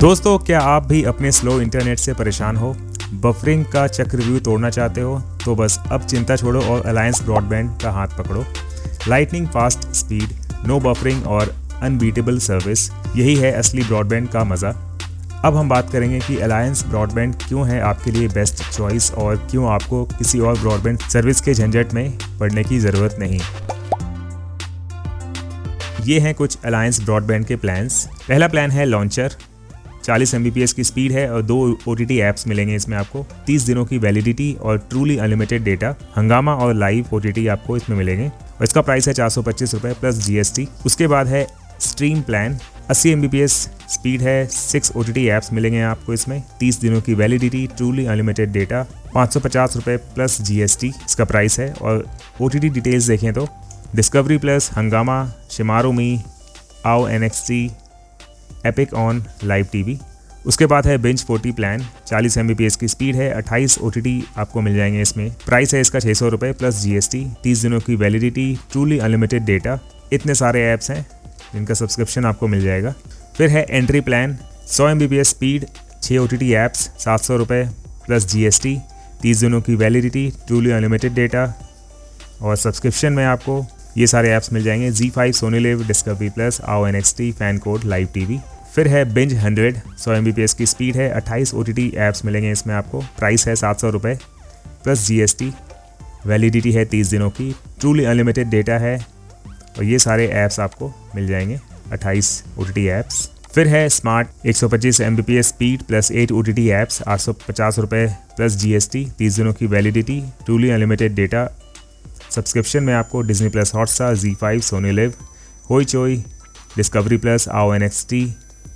दोस्तों, क्या आप भी अपने स्लो इंटरनेट से परेशान हो, बफरिंग का चक्रव्यूह तोड़ना चाहते हो? तो बस अब चिंता छोड़ो और अलायंस ब्रॉडबैंड का हाथ पकड़ो। Lightning fast speed, no buffering और अनबीटेबल सर्विस, यही है असली ब्रॉडबैंड का मज़ा। अब हम बात करेंगे कि अलायंस ब्रॉडबैंड क्यों है आपके लिए बेस्ट चॉइस और क्यों आपको किसी और ब्रॉडबैंड सर्विस के झंझट में पड़ने की ज़रूरत नहीं। ये हैं कुछ अलायंस ब्रॉडबैंड के प्लान्स। पहला प्लान है लॉन्चर, 40 Mbps की स्पीड है और 2 OTT ऐप्स मिलेंगे इसमें आपको, 30 दिनों की वैलिडिटी और ट्रूली अनलिमिटेड डेटा। हंगामा और लाइव OTT आपको इसमें मिलेंगे और इसका प्राइस है 425 रुपये प्लस GST। उसके बाद है स्ट्रीम प्लान, 80 Mbps स्पीड है, 6 OTT ऐप्स मिलेंगे आपको इसमें, 30 दिनों की वैलिडिटी, ट्रूली अनलिमिटेड डेटा, 550 रुपये प्लस GST इसका प्राइस है। और OTT डिटेल्स देखें तो डिस्कवरी प्लस, हंगामा, शिमारू मी, आओ NXT, epic on, live TV. उसके बाद है बिंज 40 प्लान, 40 Mbps की स्पीड है, 28 OTT आपको मिल जाएंगे इसमें, प्राइस है इसका 600 रुपये प्लस GST, 30 दिनों की वैलिडिटी, ट्रूली अनलिमिटेड डेटा। इतने सारे ऐप्स हैं जिनका सब्सक्रिप्शन आपको मिल जाएगा। फिर है entry plan, 100 Mbps speed, 6 OTT apps, 700 रुपये प्लस GST, 30 दिनों की वैलिडिटी, ट्रूली अनलिमिटेड डेटा। और सब्सक्रिप्शन में आपको ये सारे ऐप्स मिल जाएंगे, ZEE5, Sony Liv, Discovery Plus, Aao NXT, Fan Code, live TV. फिर है बिंज 100, 100 Mbps की स्पीड है, 28 OTT ऐप्स मिलेंगे इसमें आपको, प्राइस है 700 रुपये प्लस GST, वैलिडिटी है 30 दिनों की, ट्रूली अनलिमिटेड डेटा है और ये सारे ऐप्स आपको मिल जाएंगे, 28 OTT ऐप्स। फिर है smart, 125 Mbps speed plus 8 OTT apps, 850 रुपये प्लस GST, 30 दिनों की validity, truly unlimited data. Subscription में आपको Disney Plus, Hotstar, ZEE5, Sony Liv, Hoichoi, Discovery Plus, Aao NXT,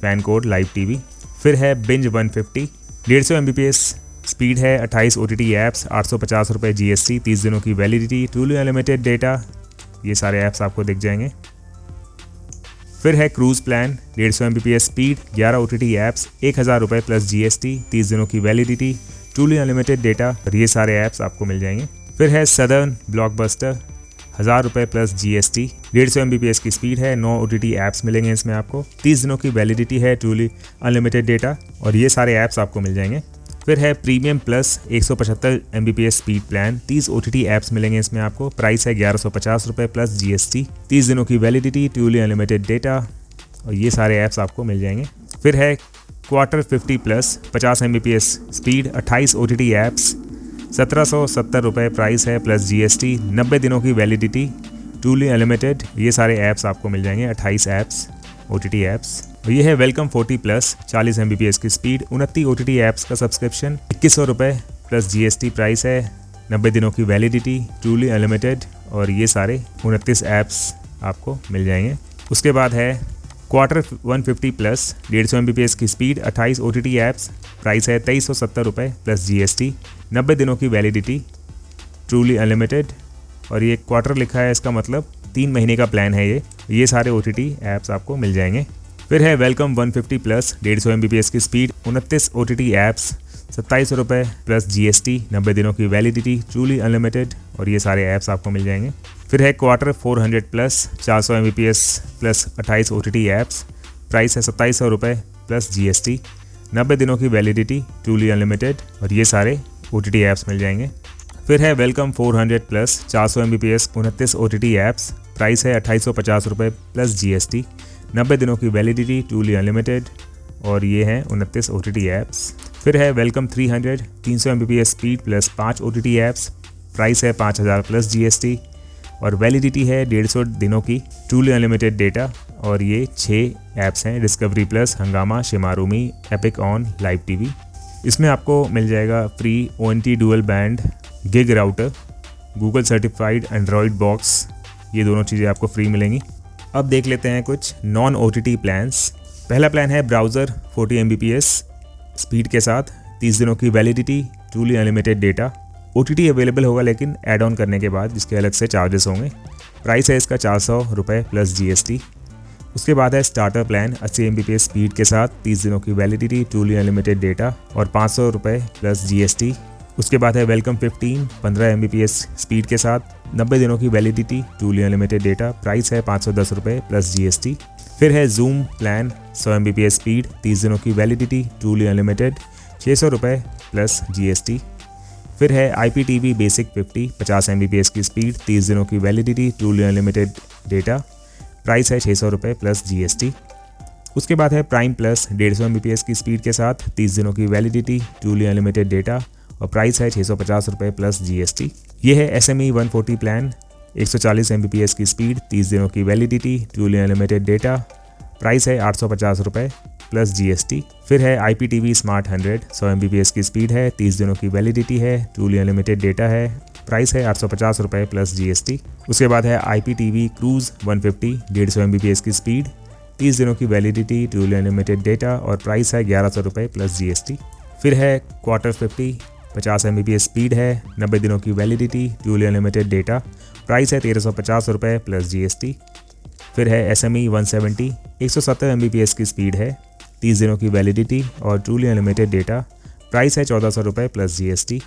Fan Code, live TV. फिर है बिंज 150, 150 Mbps स्पीड है, 28 OTT ऐप्स, 850 रुपये GST, 30 दिनों की वैलिडिटी, ट्रूली अनलिमिटेड डेटा। ये सारे ऐप्स आपको दिख जाएंगे। फिर है cruise plan, 150 Mbps speed, 11 OTT apps, 1000 रुपये प्लस GST, 30 दिनों की वैलिडिटी, ट्रूली अनलिमिटेड डेटा। और ये सारे ऐप्स आपको मिल जाएंगे। फिर है सदर्न ब्लॉकबस्टर, 1000 रुपये प्लस GST, 150 Mbps की स्पीड है, 9 OTT ऐप्स मिलेंगे इसमें आपको, 30 दिनों की वैलिडिटी है, ट्रूली अनलिमिटेड डेटा। और ये सारे ऐप्स आपको मिल जाएंगे। फिर है premium plus, 175 Mbps speed plan, 30 OTT apps मिलेंगे इसमें आपको, प्राइस है 1150 रुपये प्लस GST, 30 दिनों की वैलिडिटी, ट्रूली अनलिमिटेड डेटा। और ये सारे ऐप्स आपको मिल जाएंगे। फिर है quarter 50 plus, 50 Mbps speed, 28 OTT apps, 1770 रुपये प्राइस है प्लस GST, 90 दिनों की वैलिडिटी, ट्रूली अनलिमिटेड। ये सारे ऐप्स आपको मिल जाएंगे, 28 ऐप्स, OTT ऐप्स। और ये है वेलकम 40 प्लस, 40 Mbps की स्पीड, 29 OTT ऐप्स का सब्सक्रिप्शन, 2100 रुपये प्लस GST, प्राइस है, 90 दिनों की वैलिडिटी, ट्रूली अनलिमिटेड। और ये सारे 29 ऐप्स आपको मिल जाएंगे। उसके बाद है क्वार्टर 150 प्लस, 150 Mbps की स्पीड, 28 OTT ऐप्स, प्राइस है 2370 रुपये प्लस GST, 90 दिनों की वैलिडिटी, ट्रूली अनलिमिटेड। और ये क्वार्टर लिखा है, इसका मतलब 3 महीने का प्लान है ये सारे OTT ऐप्स आपको मिल जाएंगे। फिर है वेलकम 150 प्लस, 150 Mbps की स्पीड, 29 OTT ऐप्स, 2700 रुपये प्लस GST, 90 दिनों की वैलिडिटी, ट्रूली अनलिमिटेड। और ये सारे ऐप्स आपको मिल जाएंगे। फिर है quarter 400 plus, 400 Mbps plus 28 OTT apps, price है 2700 रुपये प्लस GST, 90 दिनों की वैलिडिटी, ट्रूली अनलिमिटेड। और ये सारे OTT ऐप्स मिल जाएंगे। फिर है welcome 400 plus, 400 Mbps, 29 OTT apps, price है 2850 रुपये प्लस GST, 90 दिनों की वैलिडिटी, ट्रूली अनलिमिटेड। और ये हैं 29 OTT ऐप्स। फिर है welcome 300, 300 Mbps speed plus 5 OTT apps, price है 5000 प्लस GST और वैलिडिटी है 150 दिनों की, ट्रूली अनलिमिटेड डेटा। और ये 6 ऐप्स हैं, डिस्कवरी प्लस, हंगामा, शिमारू मी, एपिक ऑन, लाइव टीवी। इसमें आपको मिल जाएगा free ONT dual band gig router, Google certified Android box, ये दोनों चीज़ें आपको फ्री मिलेंगी। अब देख लेते हैं कुछ नॉन OTT प्लान्स। पहला प्लान है ब्राउज़र, 40 Mbps स्पीड के साथ, 30 दिनों की validity, truly unlimited data. OTT available होगा लेकिन ऐड ऑन करने के बाद जिसके अलग से चार्जेस होंगे। प्राइस है इसका 400 रुपये प्लस GST। उसके बाद है स्टार्टर प्लान, 80 Mbps स्पीड के साथ, 30 दिनों की वैलिडिटी, ट्रूली अनलिमिटेड डेटा और 500 रुपये प्लस GST। उसके बाद है वेलकम 15, 15 Mbps स्पीड के साथ, 90 दिनों की validity, truly unlimited data, price है 510 रुपये प्लस GST। फिर है जूम प्लान 100 Mbps स्पीड, 30 दिनों की वैलिडिटी, ट्रूली अनलिमिटेड, 600 रुपये प्लस GST। फिर है IPTV बेसिक 50 Mbps की स्पीड, 30 दिनों की validity, truly unlimited data, price है 600 रुपये प्लस GST। उसके बाद है प्राइम प्लस 150 Mbps की स्पीड के साथ, 30 दिनों की वैलिडिटी, ट्रूली अनलिमिटेड डेटा और प्राइस है 650 रुपये प्लस GST। ये है SME 140 प्लान 140 Mbps की स्पीड, 30 दिनों की validity, truly unlimited data, price है 850 रुपये प्लस GST। फिर है IPTV स्मार्ट 100 Mbps की स्पीड है, 30 दिनों की वैलिडिटी है, ट्रूली अनलिमिटेड डेटा है, प्राइस है 850 रुपये प्लस GST। उसके बाद है IPTV क्रूज 150 150 Mbps की स्पीड, 30 दिनों की वैलिडिटी, ट्रूली अनलिमिटेड डेटा और प्राइस है 1100 रुपये प्लस GST। फिर है क्वार्टर 50 Mbps स्पीड है, 90 दिनों की validity, truly unlimited data, price है 1350 रुपये प्लस GST। फिर है SME 170 170 Mbps की स्पीड है, 30 दिनों की वैलिडिटी और ट्रूली अनलिमिटेड डेटा, प्राइस है 1400 रुपये प्लस GST।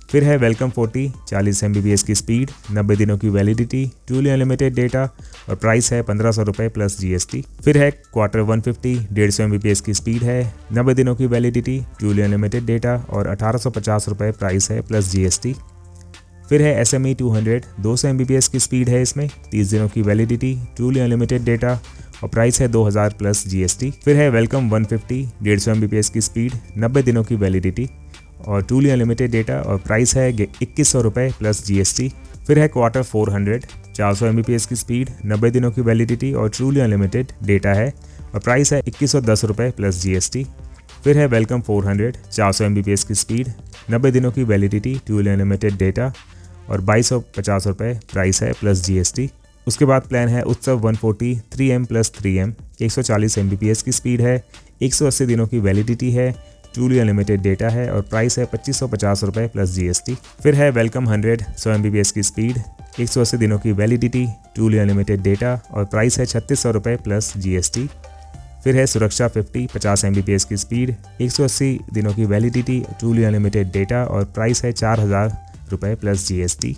फिर है वेलकम 40 Mbps की स्पीड, 90 दिनों की वैलिडिटी, ट्रूली अनलिमिटेड डेटा और प्राइस है 1500 रुपये प्लस GST। फिर है क्वार्टर 150 150 Mbps की स्पीड है, 90 दिनों की वैलिडिटी, ट्रूली अनलिमिटेड डेटा और 1850 रुपये प्राइस है प्लस GST। फिर है SME 200 Mbps की स्पीड है इसमें, 30 दिनों की वैलिडिटी, ट्रूली अनलिमिटेड डेटा और प्राइस है 2000 प्लस GST। फिर है वेलकम 150 150 Mbps की स्पीड, 90 दिनों की वैलिडिटी और ट्रूली अनलिमिटेड डेटा और प्राइस है 2100 रुपये प्लस GST। फिर है क्वार्टर 400 Mbps की स्पीड, 90 दिनों की वैलिडिटी और ट्रूली अनलिमिटेड डेटा है और प्राइस है 2110 रुपये प्लस GST। फिर है वेलकम 400 Mbps की स्पीड, 90 दिनों की वैलिडिटी, ट्रूली अनलिमिटेड डेटा और 2250 रुपये प्राइस है प्लस GST। उसके बाद प्लान है उत्सव 140 3M प्लस 3M 140 Mbps की स्पीड है, 180 दिनों की वैलिडिटी है, ट्रूली अनलिमिटेड डेटा है और प्राइस है 2550 रुपये प्लस GST। फिर है वेलकम 100 Mbps की स्पीड, 180 दिनों की वैलिडिटी, ट्रूली अनलिमिटेड डेटा और प्राइस है 3600 रुपये प्लस GST। फिर है सुरक्षा 50 Mbps की स्पीड, 180 दिनों की वैलिडिटी, ट्रूली अनलिमिटेड डेटा और प्राइस है 4000 रुपये प्लस GST।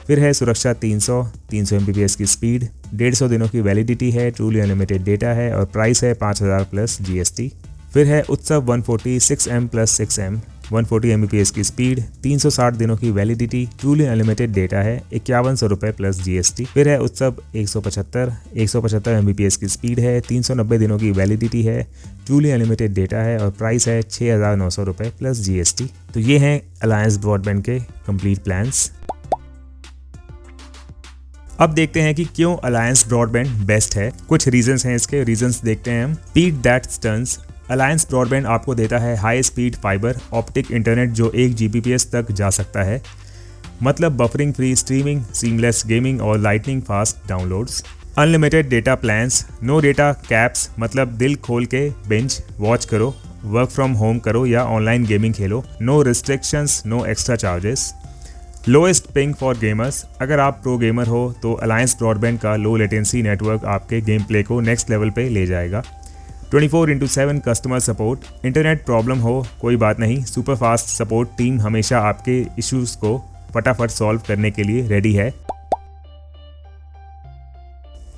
फिर है सुरक्षा 300 Mbps की स्पीड, 150 दिनों की वैलिडिटी है, ट्रूली अनलिमिटेड डेटा है और प्राइस है 5000 प्लस GST। फिर है उत्सव 140 6M प्लस 6M 140 Mbps की स्पीड, 360 दिनों की वैलिडिटी, ट्रूली अनलिमिटेड डेटा है, 5100 रुपये प्लस GST। फिर है उत्सव 175 Mbps की स्पीड है, 390 दिनों की वैलिडिटी है, ट्रूली अनलिमिटेड डेटा है और प्राइस है 6900 रुपये प्लस GST। तो ये हैं अलायंस ब्रॉडबैंड के कंप्लीट प्लान्स। अब देखते हैं कि क्यों अलायंस ब्रॉडबैंड बेस्ट है। कुछ रीजंस हैं इसके, रीजंस देखते हैं हम। Speed that stuns, Alliance broadband आपको देता है high speed fibre optic internet जो 1 Gbps तक जा सकता है, मतलब buffering free streaming, seamless gaming और lightning fast downloads. Unlimited data plans, no data caps, मतलब दिल खोल के बिंज वॉच करो, वर्क फ्रॉम होम करो या ऑनलाइन गेमिंग खेलो, no restrictions, no extra charges. Lowest ping for gamers, अगर आप प्रो गेमर हो तो अलायंस ब्रॉडबैंड का लो लेटेंसी नेटवर्क आपके गेम प्ले को नेक्स्ट लेवल पे ले जाएगा। 24/7 कस्टमर सपोर्ट, इंटरनेट प्रॉब्लम हो कोई बात नहीं, सुपर फास्ट सपोर्ट टीम हमेशा आपके इश्यूज को फटाफट सॉल्व करने के लिए रेडी है।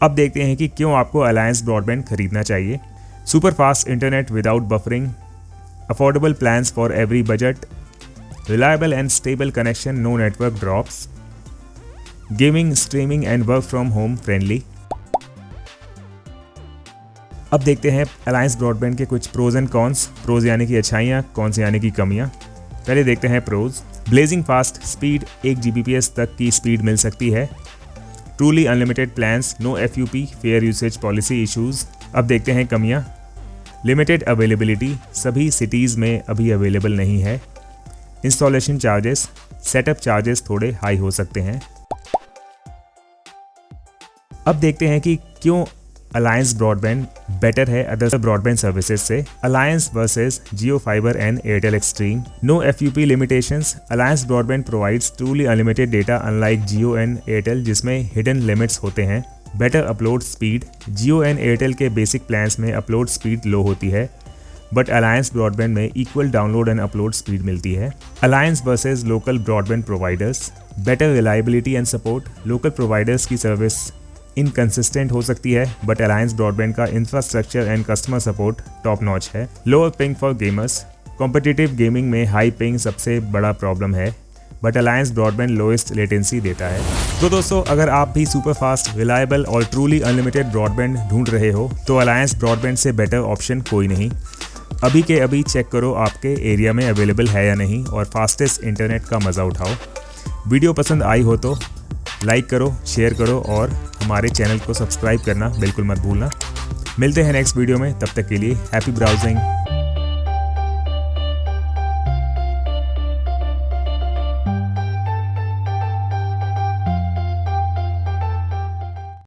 अब देखते हैं कि क्यों आपको अलायंस ब्रॉडबैंड खरीदना चाहिए। Super fast internet without buffering, affordable plans for every budget, reliable and stable connection, no network drops, gaming, streaming and work from home friendly. अब देखते हैं अलायंस ब्रॉडबैंड के कुछ प्रोज एंड कॉन्स। प्रोज यानी कि अच्छाइयाँ, cons यानी कि कमियाँ। पहले देखते हैं pros. Blazing fast speed, 1 Gbps तक की स्पीड मिल सकती है। Truly unlimited plans, no FUP, fair usage policy issues. अब देखते हैं कमियाँ। लिमिटेड अवेलेबिलिटी, सभी सिटीज़ में अभी अवेलेबल नहीं है। इंस्टॉलेशन चार्जेस, सेटअप चार्जेस थोड़े हाई हो सकते हैं। अब देखते हैं कि क्यों अलायंस ब्रॉडबैंड बेटर है अदर ब्रॉडबैंड सर्विसेज से। Alliance versus Jio fibre and Airtel extreme, no FUP limitations, Alliance broadband provides truly unlimited data unlike Jio and Airtel जिसमें हिडन लिमिट्स होते हैं। Better upload speed, Jio and Airtel के बेसिक प्लान्स में अपलोड स्पीड लो होती है but Alliance broadband में equal download and upload speed मिलती है। Alliance versus local broadband providers, better reliability and support, local providers की सर्विस इनकंसिस्टेंट हो सकती है, बट अलायंस ब्रॉडबैंड का infrastructure and customer support top notch है। Lower ping for gamers, competitive gaming में high ping सबसे बड़ा प्रॉब्लम है, but Alliance broadband lowest latency देता है। तो दोस्तों, अगर आप भी सुपर फास्ट, रिलायबल और ट्रूली अनलिमिटेड ब्रॉडबैंड ढूंढ रहे हो तो अलायंस ब्रॉडबैंड से बेटर ऑप्शन कोई नहीं। अभी के अभी चेक करो आपके एरिया में अवेलेबल है या नहीं और फास्टेस्ट इंटरनेट का मज़ा उठाओ। वीडियो पसंद आई हो तो लाइक करो, शेयर करो और हमारे चैनल को सब्सक्राइब करना बिल्कुल मत भूलना। मिलते हैं नेक्स्ट वीडियो में, तब तक के लिए हैप्पी ब्राउजिंग।